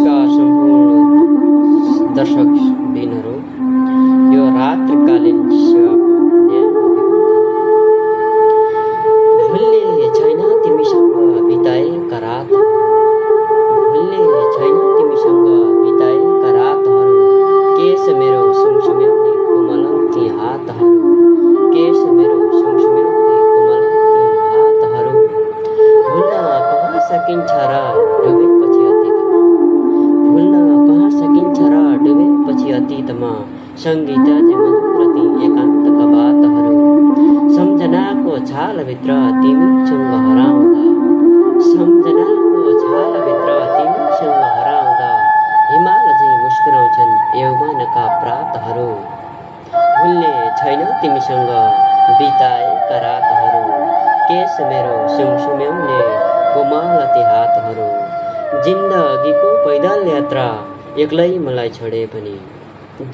का सम्पूर्ण दर्शक बिनहरू यो रात्रिकालीन सेवा भुल्ने छैन तिमीसँग बिताएका रात, भुल्ने छैन तिमीसँग बिताएका रातहरू, केस मेरो सुमसुम्याउने कोमल ती हातहरू, केस मेरो सुमसुम्याउने कोमल ती हातहरू, भुल्न कहाँ सकिन्छ र डुबेपछि अतीतमा, भुल्न कहाँ सकिन्छ र डुबेपछि अतीतमा, सङ्गीत मधुर ती एकान्तका बातहरू, सम्झनाको छालभित्र तिमीसँग हराउँदा, सम्झनाको छालभित्र तिमीसँग हराउँदा, हिमाल झैँ मुस्कुराउँछन् यौवनका प्रातहरू, भुल्ने छैन तिमीसँग बिताएका रातहरू, केस मेरो सुमसुम्याउने कोमल ती हातहरू, जिन्दगीको पैदल यात्रा एक्लै मलाई छोडे पनि,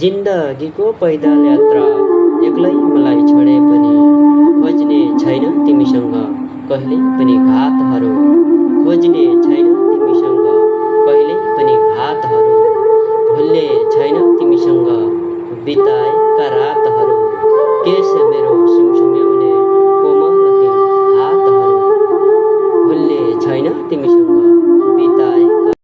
जिन्दगीको पैदल यात्रा एक्लै मलाई छोडे पनि, खोज्ने छैन तिमीसँग कहिले पनि घातहरू, खोज्ने